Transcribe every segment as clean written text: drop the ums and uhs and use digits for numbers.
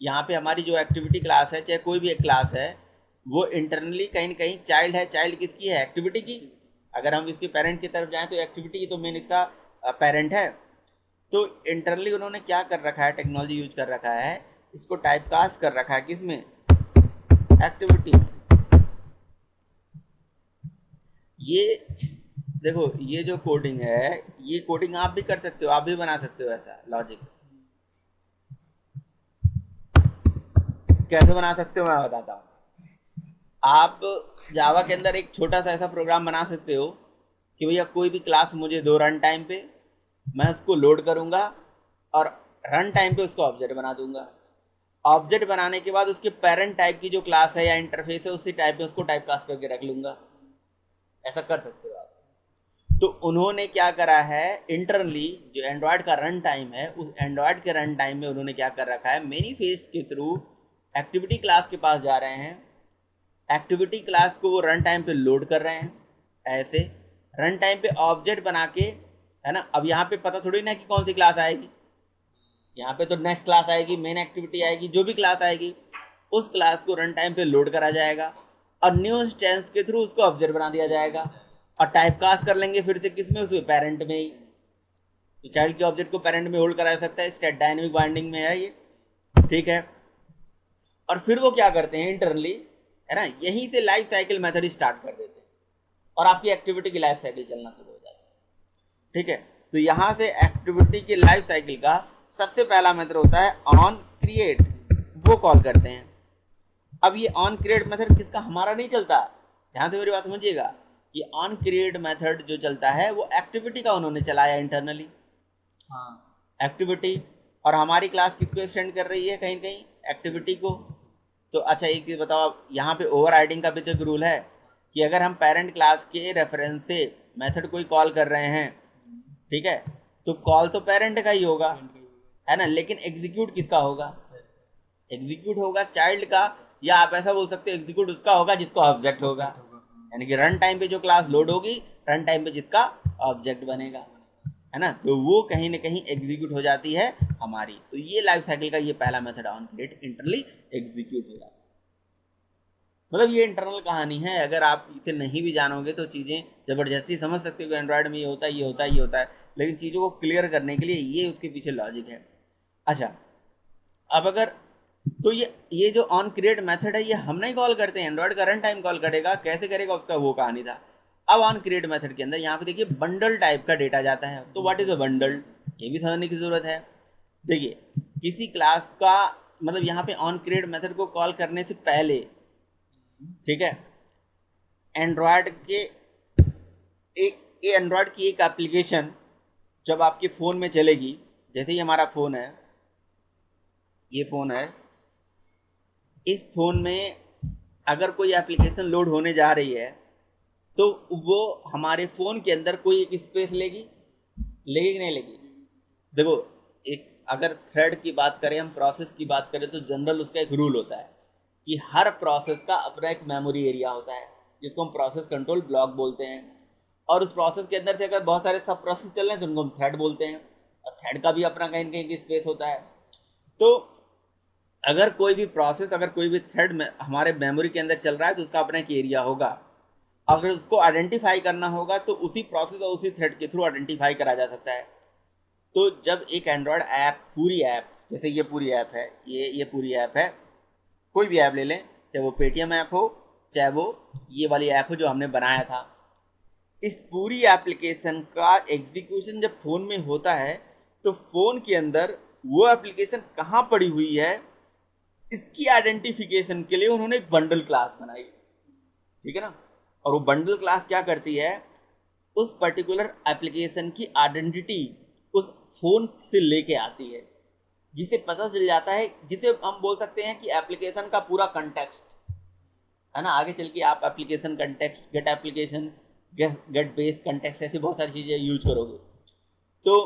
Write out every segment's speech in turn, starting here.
यहाँ पे हमारी जो एक्टिविटी क्लास है, चाहे कोई भी एक क्लास है, वो इंटरनली कहीं ना कहीं चाइल्ड है। चाइल्ड किसकी है? एक्टिविटी की। अगर हम इसके पेरेंट की तरफ जाएं तो एक्टिविटी की तो मेन इसका पेरेंट है। तो इंटरनली उन्होंने क्या कर रखा है, टेक्नोलॉजी यूज कर रखा है, इसको टाइपकास्ट कर रखा है किसमें? एक्टिविटी में। ये देखो, ये जो कोडिंग है, ये कोडिंग आप भी कर सकते हो, आप भी बना सकते हो ऐसा लॉजिक। कैसे बना सकते हो मैं बताता हूँ। आप जावा के अंदर एक छोटा सा ऐसा प्रोग्राम बना सकते हो कि भैया कोई भी क्लास मुझे दो रन टाइम पे, मैं उसको लोड करूंगा और रन टाइम पे उसको ऑब्जेक्ट बना दूंगा। ऑब्जेक्ट बनाने के बाद उसके पेरेंट टाइप की जो क्लास है या इंटरफेस है, उसी टाइप में उसको टाइप कास्ट करके रख लूंगा। ऐसा कर सकते हो आप। तो उन्होंने क्या करा है, इंटरनली जो एंड्रॉयड का रन टाइम है, उस एंड्रॉयड के रन टाइम में उन्होंने क्या कर रखा है, मैनिफेस्ट के थ्रू एक्टिविटी क्लास के पास जा रहे हैं। एक्टिविटी क्लास को वो रन टाइम पे लोड कर रहे हैं। ऐसे रन टाइम पे ऑब्जेक्ट बना के, है ना। अब यहाँ पे पता थोड़ी ना कि कौन सी क्लास आएगी, यहाँ पे तो नेक्स्ट क्लास आएगी, मेन एक्टिविटी आएगी, जो भी क्लास आएगी उस क्लास को रन टाइम पे लोड करा जाएगा और न्यू इंस्टेंस के थ्रू उसको ऑब्जेक्ट बना दिया जाएगा और टाइप कास्ट कर लेंगे फिर से किसमें? उसके पेरेंट में ही। तो चाइल्ड के ऑब्जेक्ट को पेरेंट में होल्ड करा सकता है, स्टेट डायनेमिक बाइंडिंग में है ये, ठीक है। और फिर वो क्या करते हैं इंटरनली, है ना, यहीं से लाइफ साइकिल मेथड स्टार्ट कर देते हैं और आपकी एक्टिविटी की लाइफ साइकिल चलना शुरू हो जाती है, ठीक है। तो यहां से एक्टिविटी की लाइफ साइकिल का सबसे पहला मेथड होता है ऑन क्रिएट, वो कॉल करते हैं। अब ये ऑन क्रिएट मेथड किसका? हमारा नहीं चलता। ध्यान से मेरी बात समझिएगा। ये ऑन क्रिएट मेथड जो चलता है वो एक्टिविटी का उन्होंने चलाया इंटरनली। हाँ, एक्टिविटी। और हमारी क्लास किसको एक्सटेंड कर रही है? कहीं कहीं एक्टिविटी को। तो अच्छा एक चीज बताओ, यहाँ पे ओवर राइडिंग का भी तो एक रूल है कि अगर हम पेरेंट क्लास के रेफरेंस से मेथड कोई कॉल कर रहे हैं, ठीक है, तो कॉल तो पेरेंट का ही होगा, है ना, लेकिन एग्जीक्यूट किसका होगा? एग्जीक्यूट होगा चाइल्ड का। या आप ऐसा बोल सकते हो एग्जीक्यूट उसका होगा जिसका ऑब्जेक्ट होगा, यानी कि रन टाइम पे जो क्लास लोड होगी, रन टाइम पे जिसका ऑब्जेक्ट बनेगा, है ना, तो वो कहीं ना कहीं एग्जीक्यूट हो जाती है हमारी। तो ये लाइफ साइकिल का ये पहला method on create, internally execute हो जाता है। मतलब ये इंटरनल कहानी है, अगर आप इसे नहीं भी जानोगे तो चीज़ें ज़बरदस्ती समझ सकते हो, एंड्रॉयड में ये होता है, ये होता है, ये होता है, लेकिन चीज़ों को क्लियर करने के लिए ये उसके पीछे लॉजिक है। अच्छा, अब अगर तो ये जो ऑन क्रिएट मेथड है ये हम नहीं कॉल करते हैं, एंड्रॉयड का रन टाइम कॉल करेगा। कैसे करेगा उसका वो कहानी था। अब ऑन क्रिएट मेथड के अंदर यहाँ पे देखिए बंडल टाइप का डेटा जाता है। तो व्हाट इज अ बंडल, ये भी समझने की जरूरत है। देखिए किसी क्लास का मतलब यहाँ पे ऑन क्रिएट मेथड को कॉल करने से पहले, ठीक है, एंड्रॉयड के एक एंड्रॉयड की एक एप्लीकेशन जब आपके फ़ोन में चलेगी, जैसे ही हमारा फ़ोन है, ये फ़ोन है, इस फ़ोन में अगर कोई एप्लीकेशन लोड होने जा रही है तो वो हमारे फ़ोन के अंदर कोई एक स्पेस लेगी, लेगी कि नहीं लेगी? देखो, एक अगर थ्रेड की बात करें, हम प्रोसेस की बात करें, तो जनरल उसका एक रूल होता है कि हर प्रोसेस का अपना एक मेमोरी एरिया होता है जिसको हम प्रोसेस कंट्रोल ब्लॉक बोलते हैं। और उस प्रोसेस के अंदर से अगर बहुत सारे सब प्रोसेस चल रहे हैं तो उनको हम थ्रेड बोलते हैं, और थ्रेड का भी अपना कहीं कहीं की स्पेस होता है। तो अगर कोई भी प्रोसेस, अगर कोई भी थ्रेड में हमारे मेमोरी के अंदर चल रहा है तो उसका अपना एक एरिया होगा। अगर उसको आइडेंटिफाई करना होगा तो उसी प्रोसेस और उसी थ्रेड के थ्रू आइडेंटिफाई करा जा सकता है। तो जब एक एंड्रॉयड ऐप, पूरी ऐप, जैसे ये पूरी ऐप है, ये पूरी ऐप है, कोई भी ऐप ले लें, चाहे वो पेटीएम ऐप हो, चाहे वो ये वाली ऐप हो जो हमने बनाया था, इस पूरी एप्लीकेशन का एग्जीक्यूशन जब फोन में होता है तो फोन के अंदर वो एप्लीकेशन कहाँ पड़ी हुई है इसकी आइडेंटिफिकेशन के लिए उन्होंने एक बंडल क्लास बनाई, ठीक है ना। और वो बंडल क्लास क्या करती है, उस पर्टिकुलर एप्लीकेशन की आइडेंटिटी उस फोन से लेके आती है, जिसे पता चल जाता है, जिसे हम बोल सकते हैं कि एप्लीकेशन का पूरा कंटेक्स्ट, है ना। आगे चल के आप application context, get application, get base context, ऐसी बहुत सारी चीजें यूज करोगे। तो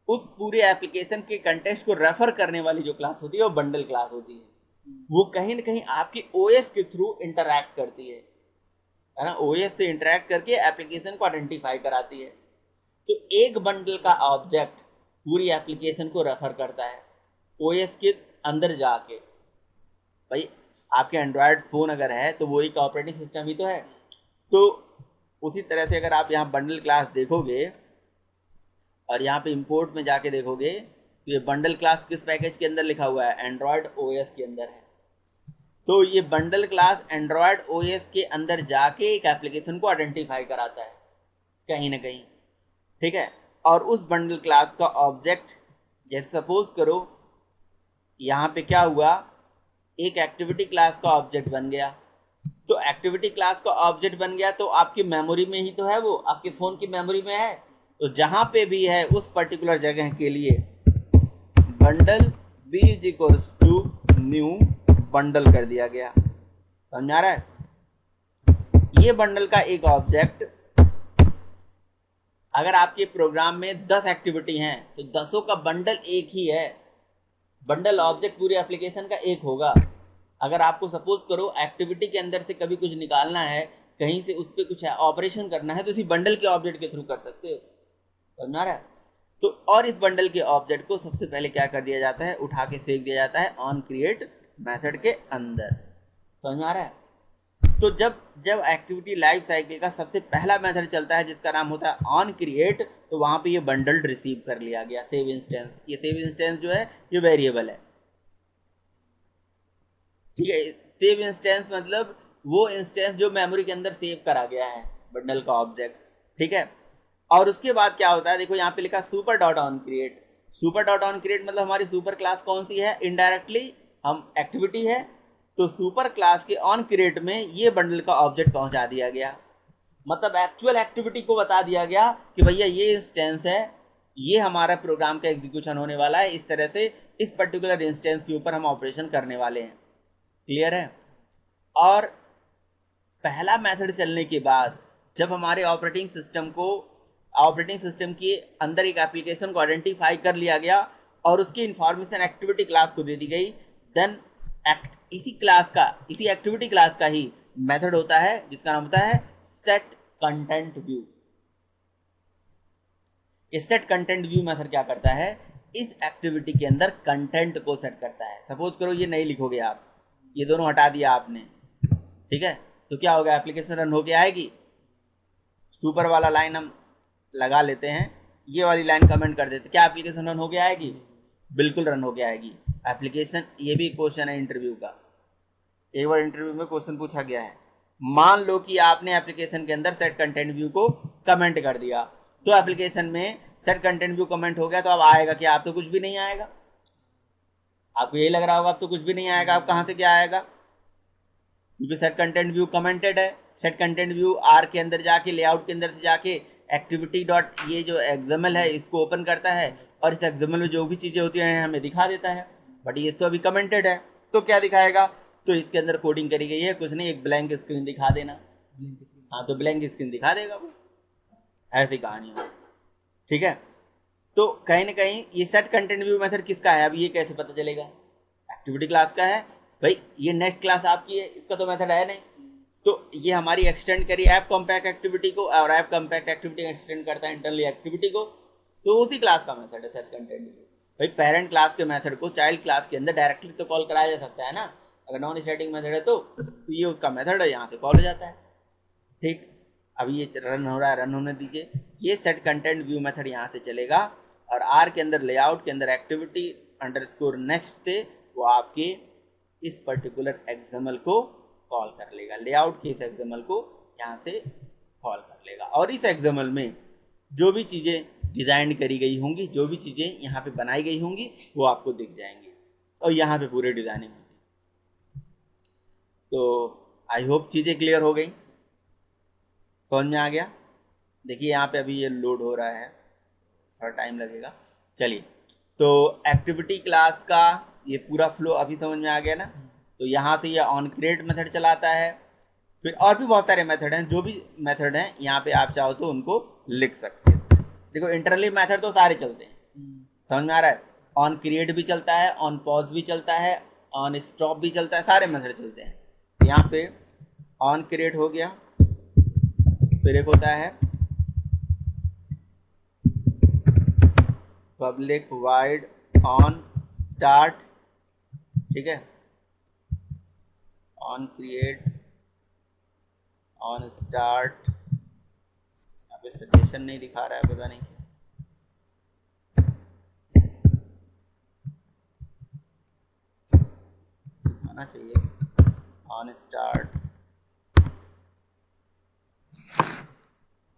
उस पूरे एप्लीकेशन के कंटेक्स्ट को रेफर करने वाली जो क्लास होती है वो बंडल क्लास होती है। वो कहीं ना कहीं आपकी ओएस के थ्रू इंटरैक्ट करती है ना, ओएस से इंटरैक्ट करके एप्लीकेशन को आइडेंटिफाई कराती है। तो एक बंडल का ऑब्जेक्ट पूरी एप्लीकेशन को रेफर करता है ओएस के अंदर जाके। भाई आपके एंड्रॉयड फ़ोन अगर है तो वो एक ऑपरेटिंग सिस्टम ही तो है। तो उसी तरह से अगर आप यहाँ बंडल क्लास देखोगे और यहाँ पे इंपोर्ट में जाके देखोगे तो ये बंडल क्लास किस पैकेज के अंदर लिखा हुआ है, एंड्रॉयड ओएस के अंदर है। तो ये बंडल क्लास एंड्रॉयड ओएस के अंदर जाके एक एप्लीकेशन को आइडेंटिफाई कराता है कहीं ना कहीं, ठीक है। और उस बंडल क्लास का ऑब्जेक्ट, जैसे सपोज करो यहाँ पे क्या हुआ, एक एक्टिविटी क्लास का ऑब्जेक्ट बन गया। तो एक्टिविटी क्लास का ऑब्जेक्ट बन गया तो आपकी मेमोरी में ही तो है, वो आपके फोन की मेमोरी में है। तो जहां पे भी है उस पर्टिकुलर जगह के लिए bundle B is equals to new bundle कर दिया गया। समझ आ रहा है? ये बंडल का एक ऑब्जेक्ट, अगर आपके प्रोग्राम में 10 एक्टिविटी हैं तो 10 का बंडल एक ही है। बंडल ऑब्जेक्ट पूरे एप्लीकेशन का एक होगा। अगर आपको सपोज करो एक्टिविटी के अंदर से कभी कुछ निकालना है, कहीं से उस पर कुछ ऑपरेशन करना है, तो इसी बंडल के ऑब्जेक्ट के थ्रू कर सकते हो। समझ रहा है? तो और इस बंडल के ऑब्जेक्ट को सबसे पहले क्या कर दिया जाता है, उठा के फेंक दिया जाता है ऑन क्रिएट मेथड के अंदर। समझ में आ रहा है? तो जब जब एक्टिविटी लाइफ साइकिल का सबसे पहला मेथड चलता है जिसका नाम होता है ऑन क्रिएट, तो वहां पे ये बंडल रिसीव कर लिया गया, सेव इंस्टेंस। ये सेव इंस्टेंस जो है ये वेरिएबल है, ठीक है। सेव इंस्टेंस मतलब वो इंस्टेंस जो मेमोरी के अंदर सेव करा गया है, बंडल का ऑब्जेक्ट, ठीक है। और उसके बाद क्या होता है, देखो यहाँ पे लिखा super dot on create. Super dot on create मतलब हमारी सुपर क्लास कौन सी है, इनडायरेक्टली हम एक्टिविटी है, तो सुपर क्लास के ऑन क्रिएट में ये बंडल का ऑब्जेक्ट पहुंचा दिया गया। मतलब एक्चुअल एक्टिविटी को बता दिया गया कि भैया ये इंस्टेंस है, ये हमारा प्रोग्राम का एग्जीक्यूशन होने वाला है, इस तरह से इस पर्टिकुलर इंस्टेंस के ऊपर हम ऑपरेशन करने वाले हैं। क्लियर है? और पहला मेथड चलने के बाद जब हमारे ऑपरेटिंग सिस्टम के अंदर एक एप्लीकेशन को आइडेंटिफाई कर लिया गया और उसकी इंफॉर्मेशन एक्टिविटी क्लास को दे दी गई, देन इसी एक्टिविटी क्लास का ही मेथड होता है जिसका नाम होता है सेट कंटेंट व्यू। ये सेट कंटेंट व्यू मेथड क्या करता है, इस एक्टिविटी के अंदर कंटेंट को सेट करता है। सपोज करो ये नहीं लिखोगे आप, ये दोनों हटा दिया आपने, ठीक है, तो क्या होगा, एप्लीकेशन रन होके आएगी। सुपर वाला लाइन हम लगा लेते हैं, ये वाली लाइन कमेंट कर देते, क्या एप्लीकेशन रन होके आएगी? बिल्कुल रन होके आएगी एप्लीकेशन। ये भी क्वेश्चन है इंटरव्यू का, एक बार इंटरव्यू में क्वेश्चन पूछा गया है। मान लो कि आपने एप्लीकेशन के अंदर सेट कंटेंट व्यू को कमेंट कर दिया, तो एप्लीकेशन में सेट कंटेंट व्यू कमेंट हो गया, तो अब आएगा कि आप तो कुछ भी नहीं आएगा। आपको यही लग रहा होगा अब तो कुछ भी नहीं आएगा, अब कहां से क्या आएगा, क्योंकि सेट कंटेंट व्यू कमेंटेड है। सेट कंटेंट व्यू आर के अंदर जाके, लेआउट के अंदर से जाके एक्टिविटी डॉट ये जो एक्सएमएल है इसको ओपन करता है और इस एक्सएमएल में जो भी चीजें होती हैं हमें दिखा देता है। बट ये तो अभी कमेंटेड है, तो क्या दिखाएगा, तो इसके अंदर कोडिंग करी गई है, कुछ नहीं, एक ब्लैंक स्क्रीन दिखा देना। हाँ, तो ब्लैंक स्क्रीन दिखा देगा वो, ऐसी कहानी है, ठीक है। तो कहीं ना कहीं ये सेट कंटेंट व्यू मेथड किसका है, अब ये कैसे पता चलेगा, एक्टिविटी क्लास का है। भाई ये नेक्स्ट क्लास आपकी है, इसका तो मेथड है नहीं, तो ये हमारी एक्सटेंड करी ऐप कॉम्पैक्ट एक्टिविटी को, और ऐप कॉम्पैक्ट एक्टिविटी एक्सटेंड करता है इंटरनली एक्टिविटी को, तो उसी क्लास का मेथड है सेट कंटेंट व्यू। भाई पेरेंट क्लास के मेथड को चाइल्ड क्लास के अंदर डायरेक्टली तो कॉल कराया जा सकता है ना, अगर नॉन स्टैटिक मेथड है तो ये उसका मेथड है, यहाँ से कॉल हो जाता है, ठीक। अभी ये रन हो रहा है, रन होने दीजिए। ये सेट कंटेंट व्यू मेथड यहाँ से चलेगा और आर के अंदर लेआउट के अंदर एक्टिविटी अंडरस्कोर नेक्स्ट से वो आपके इस पर्टिकुलर एक्सएमएल को कॉल कर लेगा, लेआउट के इस एक्सएमएल को यहाँ से कॉल कर लेगा, और इस एक्सएमएल में जो भी चीज़ें डिज़ाइन करी गई होंगी, जो भी चीज़ें यहाँ पे बनाई गई होंगी वो आपको दिख जाएंगी, और यहाँ पे पूरे डिज़ाइनिंग होगी। तो आई होप चीज़ें क्लियर हो गई, समझ में आ गया। देखिए यहाँ पे अभी ये लोड हो रहा है, थोड़ा टाइम लगेगा। चलिए, तो एक्टिविटी क्लास का ये पूरा फ्लो अभी समझ में आ गया ना। तो यहाँ से ये ऑन क्रिएट मेथड चलाता है, फिर और भी बहुत सारे मेथड हैं, जो भी मेथड हैं यहाँ पे आप चाहो तो उनको लिख सकते हैं। देखो इंटरनली मेथड तो सारे चलते हैं, समझ में आ रहा है, ऑन क्रिएट भी चलता है, ऑन पॉज भी चलता है, ऑन स्टॉप भी चलता है, सारे मेथड चलते हैं। यहाँ पे ऑन क्रिएट हो गया, फिर एक होता है पब्लिक वाइड ऑन स्टार्ट, ठीक है, ऑन क्रिएट, ऑन स्टार्ट। यहाँ पे सजेशन नहीं दिखा रहा है, पता नहीं क्यों। आना चाहिए on start,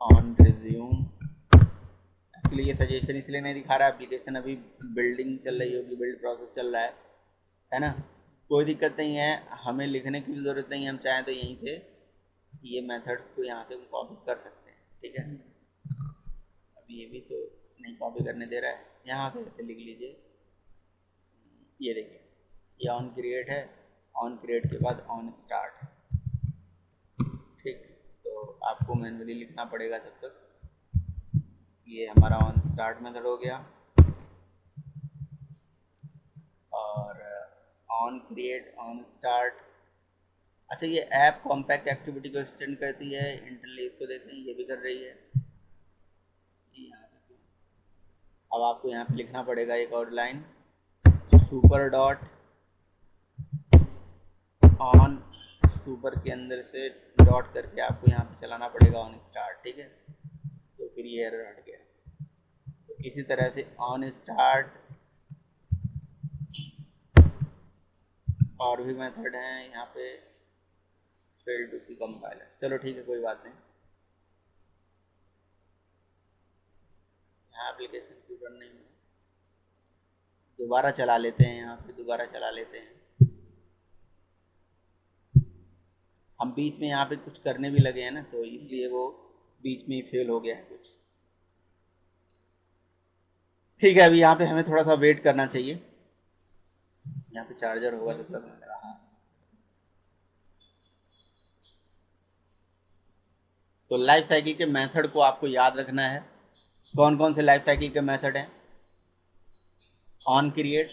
on resume. Actually ये सजेशन इसलिए नहीं दिखा रहा है, एप्लीकेशन अभी बिल्डिंग चल रही होगी, बिल्ड प्रोसेस चल रहा है ना। कोई दिक्कत नहीं है, हमें लिखने की भी ज़रूरत नहीं है, हम चाहें तो यहीं से ये मेथड्स को यहाँ से कॉपी कर सकते हैं, ठीक है। अभी ये भी तो नहीं कॉपी करने दे रहा है, यहाँ से ऐसे लिख लीजिए। ये देखिए, ये ऑन क्रिएट है, ऑन क्रिएट के बाद ऑन स्टार्ट, ठीक। तो आपको मैन्युअली लिखना पड़ेगा तब तक। ये हमारा ऑन स्टार्ट मेथड हो गया, और ऑन क्रिएट, ऑन स्टार्ट। अच्छा, ये ऐप कॉम्पैक्ट एक्टिविटी को एक्सटेंड करती है इंटरनली, इसको देखें, ये भी कर रही है। अब आपको यहाँ पे लिखना पड़ेगा एक और line, super dot on, super के अंदर से डॉट करके आपको यहाँ पे चलाना पड़ेगा ऑन स्टार्ट, ठीक है। तो फिर ये एरर हट गया। तो इसी तरह से ऑन स्टार्ट और भी मेथड हैं यहाँ पे, फेल टू सी कंपाइलर। चलो ठीक है, कोई बात नहीं। यहाँ एप्लीकेशन क्यों रन नहीं है, दोबारा चला लेते हैं, यहाँ पे दोबारा चला लेते हैं। हम बीच में यहाँ पे कुछ करने भी लगे हैं ना, तो इसलिए वो बीच में ही फेल हो गया है कुछ। ठीक है, अभी यहाँ पे हमें थोड़ा सा वेट करना चाहिए, यहाँ पे चार्जर होगा तब तक मैं लगा। तो लाइफ साइकिल के मेथड को आपको याद रखना है। कौन कौन से लाइफ साइकिल के मेथड हैं? On create,